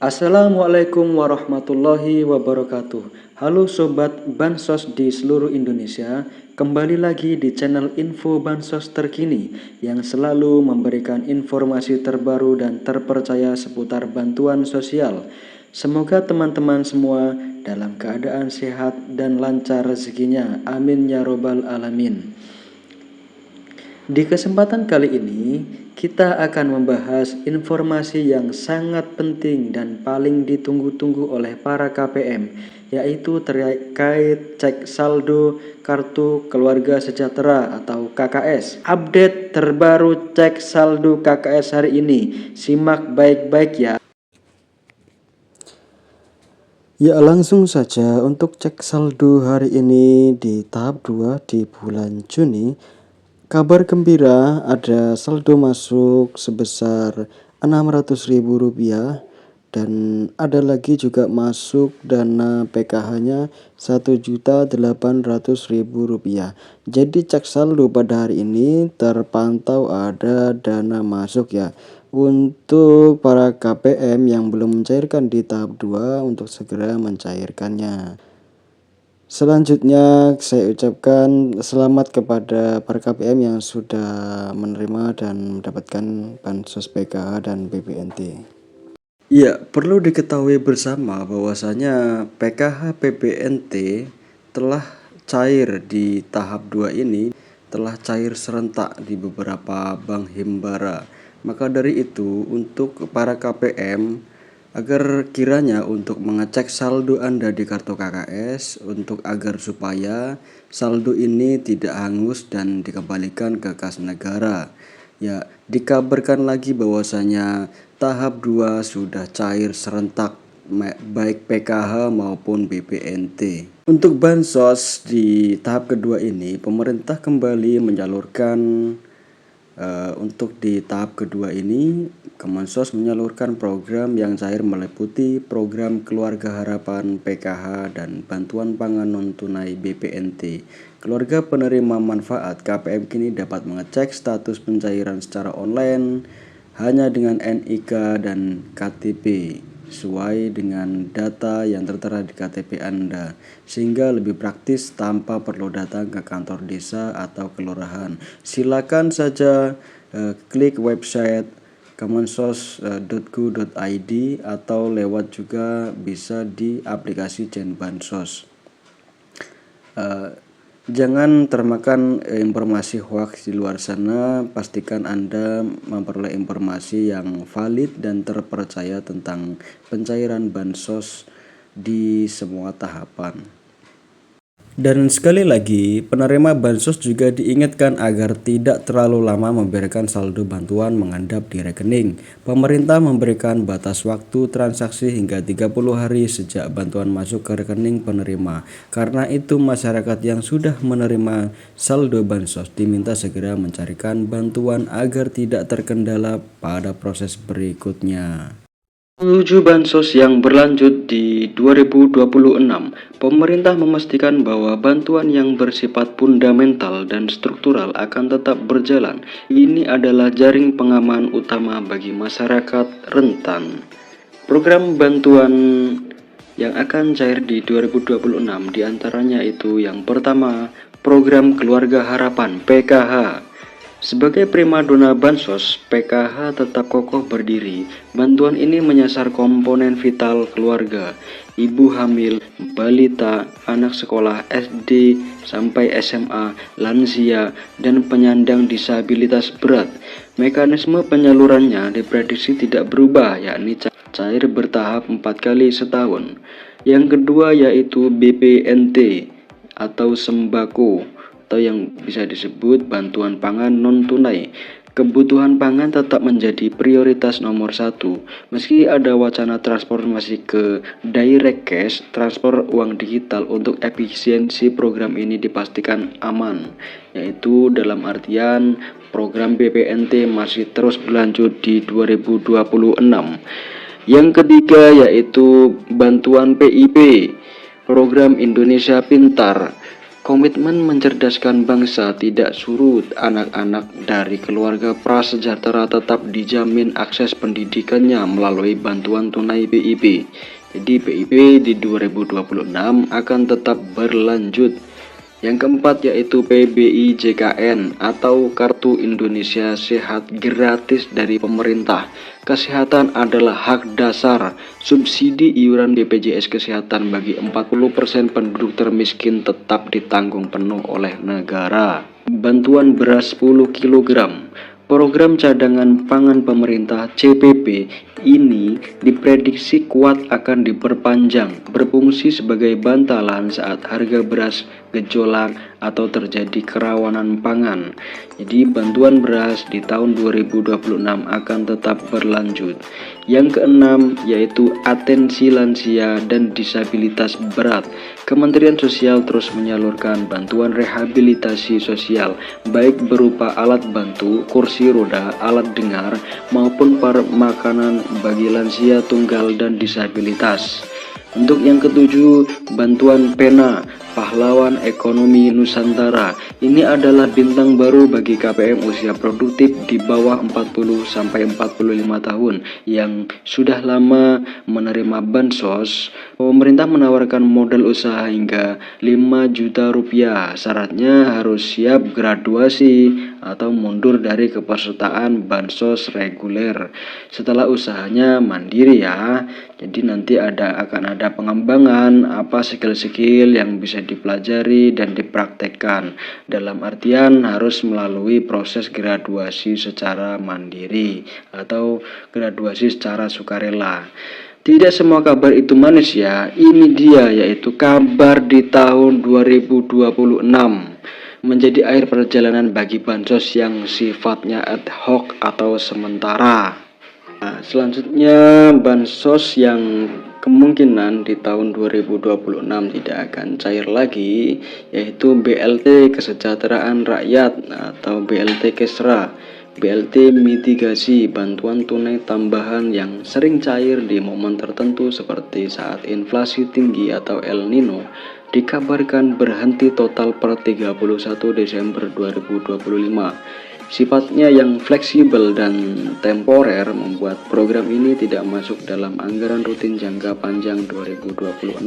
Assalamualaikum warahmatullahi wabarakatuh. Halo Sobat Bansos di seluruh Indonesia, kembali lagi di channel Info Bansos terkini yang selalu memberikan informasi terbaru dan terpercaya seputar bantuan sosial. Semoga teman-teman semua dalam keadaan sehat dan lancar rezekinya. Amin ya robbal alamin. Di kesempatan kali ini, kita akan membahas informasi yang sangat penting dan paling ditunggu-tunggu oleh para KPM, yaitu terkait cek saldo Kartu Keluarga Sejahtera atau KKS. Update terbaru cek saldo KKS hari ini, simak baik-baik ya. Ya, langsung saja untuk cek saldo hari ini di tahap 2 di bulan Juni. Kabar gembira, ada saldo masuk sebesar Rp600.000 dan ada lagi juga masuk dana PKH-nya Rp1.800.000. Jadi cek saldo pada hari ini terpantau ada dana masuk ya. Untuk para KPM yang belum mencairkan di tahap 2 untuk segera mencairkannya. Selanjutnya saya ucapkan selamat kepada para KPM yang sudah menerima dan mendapatkan bansos PKH dan BPNT. Ya, perlu diketahui bersama bahwasanya PKH BPNT telah cair di tahap 2 ini, telah cair serentak di beberapa bank himbara. Maka dari itu untuk para KPM agar kiranya untuk mengecek saldo Anda di kartu KKS agar supaya saldo ini tidak hangus dan dikembalikan ke kas negara. Ya, dikabarkan lagi bahwasanya tahap 2 sudah cair serentak baik PKH maupun BPNT. Untuk bansos di tahap kedua ini pemerintah kembali menyalurkan untuk di tahap kedua ini, Kemensos menyalurkan program yang cair meliputi program Keluarga Harapan PKH dan bantuan pangan non-tunai BPNT. Keluarga penerima manfaat KPM kini dapat mengecek status pencairan secara online hanya dengan NIK dan KTP sesuai dengan data yang tertera di KTP Anda, sehingga lebih praktis tanpa perlu datang ke kantor desa atau kelurahan. Silakan saja klik website kemensos.go.id atau lewat juga bisa di aplikasi Jen Bansos. Jangan termakan informasi hoax di luar sana, pastikan Anda memperoleh informasi yang valid dan terpercaya tentang pencairan bansos di semua tahapan. Dan sekali lagi, penerima bansos juga diingatkan agar tidak terlalu lama memberikan saldo bantuan mengendap di rekening. Pemerintah memberikan batas waktu transaksi hingga 30 hari sejak bantuan masuk ke rekening penerima. Karena itu masyarakat yang sudah menerima saldo bansos diminta segera mencarikan bantuan agar tidak terkendala pada proses berikutnya. Menuju bansos yang berlanjut di 2026, pemerintah memastikan bahwa bantuan yang bersifat fundamental dan struktural akan tetap berjalan. Ini adalah jaring pengaman utama bagi masyarakat rentan. Program bantuan yang akan cair di 2026 diantaranya itu yang pertama, program Keluarga Harapan PKH. Sebagai primadona bansos, PKH tetap kokoh berdiri. Bantuan ini menyasar komponen vital keluarga, ibu hamil, balita, anak sekolah SD sampai SMA, lansia, dan penyandang disabilitas berat. Mekanisme penyalurannya diprediksi tidak berubah, yakni cair bertahap 4 kali setahun. Yang kedua yaitu BPNT atau sembako, atau yang bisa disebut bantuan pangan non-tunai. Kebutuhan pangan tetap menjadi prioritas nomor 1. Meski ada wacana transformasi ke direct cash, transfer uang digital untuk efisiensi program ini dipastikan aman, yaitu dalam artian program BPNT masih terus berlanjut di 2026. Yang ketiga yaitu bantuan PIP, program Indonesia Pintar. Komitmen mencerdaskan bangsa tidak surut, anak-anak dari keluarga prasejahtera tetap dijamin akses pendidikannya melalui bantuan tunai BIP. Jadi BIP di 2026 akan tetap berlanjut. Yang keempat yaitu PBI JKN atau Kartu Indonesia Sehat gratis dari pemerintah. Kesehatan adalah hak dasar. Subsidi iuran BPJS Kesehatan bagi 40% penduduk termiskin tetap ditanggung penuh oleh negara. Bantuan beras 10 kg. Program cadangan pangan pemerintah CPP ini diprediksi kuat akan diperpanjang, berfungsi sebagai bantalan saat harga beras gejolak atau terjadi kerawanan pangan. Jadi bantuan beras di tahun 2026 akan tetap berlanjut. Yang keenam yaitu atensi lansia dan disabilitas berat. Kementerian Sosial terus menyalurkan bantuan rehabilitasi sosial baik berupa alat bantu, kursi roda, alat dengar maupun makanan bagi lansia tunggal dan disabilitas. Untuk yang ketujuh, bantuan pena pahlawan ekonomi Nusantara. Ini adalah bintang baru bagi KPM usia produktif di bawah 40 sampai 45 tahun yang sudah lama menerima bansos. Pemerintah menawarkan modal usaha hingga 5 juta rupiah. Syaratnya harus siap graduasi atau mundur dari kepesertaan bansos reguler. Setelah usahanya mandiri ya. Jadi nanti akan ada pengembangan apa skill-skill yang bisa dipelajari dan dipraktekkan. Dalam artian harus melalui proses graduasi secara mandiri atau graduasi secara sukarela. Tidak semua kabar itu manis ya. Ini dia yaitu kabar di tahun 2026 menjadi akhir perjalanan bagi bansos yang sifatnya ad hoc atau sementara. Nah, selanjutnya bansos yang kemungkinan di tahun 2026 tidak akan cair lagi yaitu BLT Kesejahteraan Rakyat atau BLT Kesra, BLT mitigasi bantuan tunai tambahan yang sering cair di momen tertentu seperti saat inflasi tinggi atau El Nino dikabarkan berhenti total per 31 Desember 2025. Sifatnya yang fleksibel dan temporer membuat program ini tidak masuk dalam anggaran rutin jangka panjang 2026.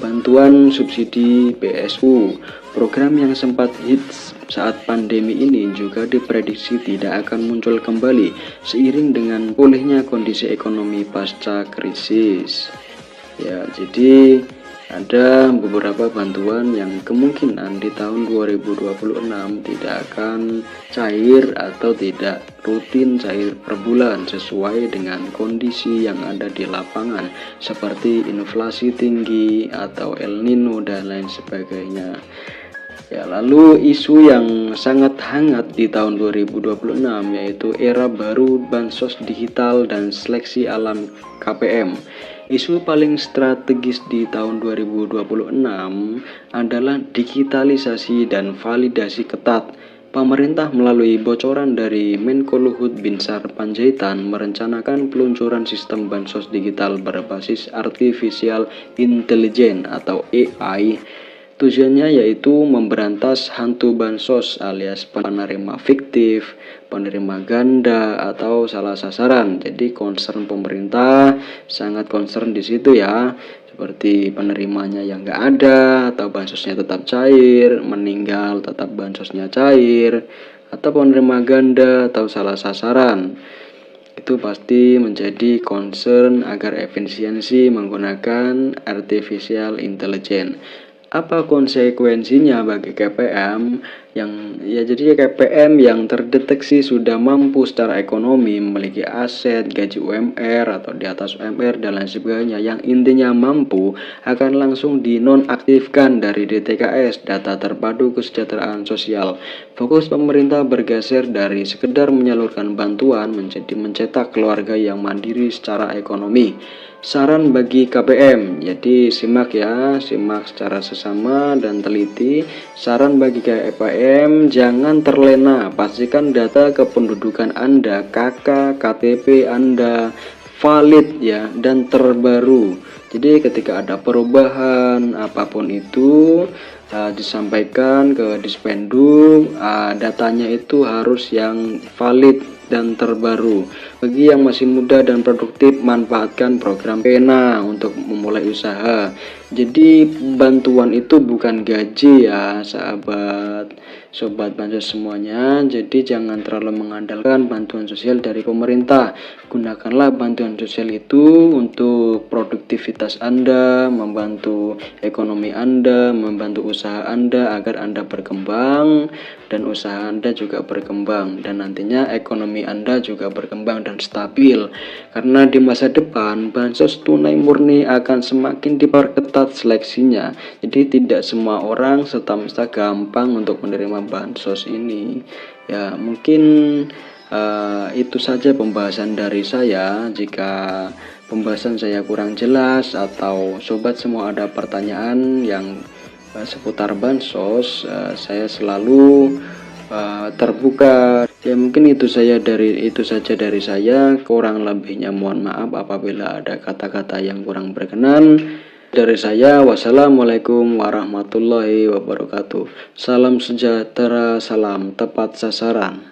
Bantuan subsidi BSU, program yang sempat hits saat pandemi ini juga diprediksi tidak akan muncul kembali seiring dengan pulihnya kondisi ekonomi pasca krisis. Ya, jadi ada beberapa bantuan yang kemungkinan di tahun 2026 tidak akan cair atau tidak rutin cair per bulan sesuai dengan kondisi yang ada di lapangan seperti inflasi tinggi atau El Nino dan lain sebagainya. Ya, lalu isu yang sangat hangat di tahun 2026 yaitu era baru bansos digital dan seleksi alam KPM. Isu paling strategis di tahun 2026 adalah digitalisasi dan validasi ketat. Pemerintah melalui bocoran dari Menko Luhut Binsar Panjaitan merencanakan peluncuran sistem bansos digital berbasis Artificial Intelligence atau AI. Tujuannya yaitu memberantas hantu bansos alias penerima fiktif, penerima ganda atau salah sasaran. Jadi concern pemerintah sangat concern di situ ya, seperti penerimanya yang nggak ada atau bansosnya tetap cair, meninggal tetap bansosnya cair, atau penerima ganda atau salah sasaran. Itu pasti menjadi concern agar efisiensi menggunakan artificial intelligence. Apa konsekuensinya bagi KPM jadi KPM yang terdeteksi sudah mampu secara ekonomi, memiliki aset, gaji UMR atau di atas UMR dan lain sebagainya, yang intinya mampu akan langsung dinonaktifkan dari DTKS, data terpadu kesejahteraan sosial. Fokus pemerintah bergeser dari sekedar menyalurkan bantuan menjadi mencetak keluarga yang mandiri secara ekonomi. Saran bagi KPM, jadi simak ya, simak secara sesama dan teliti. Saran bagi KPM, jangan terlena, pastikan data kependudukan Anda, KK, KTP Anda valid ya dan terbaru. Jadi ketika ada perubahan apapun itu disampaikan ke Dispenduk, datanya itu harus yang valid dan terbaru. Bagi yang masih muda dan produktif, manfaatkan program Pena untuk memulai usaha. Jadi bantuan itu bukan gaji ya sahabat sobat bansos semuanya. Jadi jangan terlalu mengandalkan bantuan sosial dari pemerintah. Gunakanlah bantuan sosial itu untuk produktivitas Anda, membantu ekonomi Anda, membantu usaha Anda agar Anda berkembang dan usaha Anda juga berkembang, dan nantinya ekonomi Anda juga berkembang dan stabil. Karena di masa depan bansos tunai murni akan semakin diperketat seleksinya. Jadi tidak semua orang serta-merta gampang untuk menerima bansos ini. Ya, mungkin itu saja pembahasan dari saya. Jika pembahasan saya kurang jelas atau sobat semua ada pertanyaan yang seputar bansos, saya selalu terbuka. Ya mungkin itu saja dari saya. Kurang lebihnya mohon maaf apabila ada kata-kata yang kurang berkenan. Dari saya, wassalamualaikum warahmatullahi wabarakatuh. Salam sejahtera, salam tepat sasaran.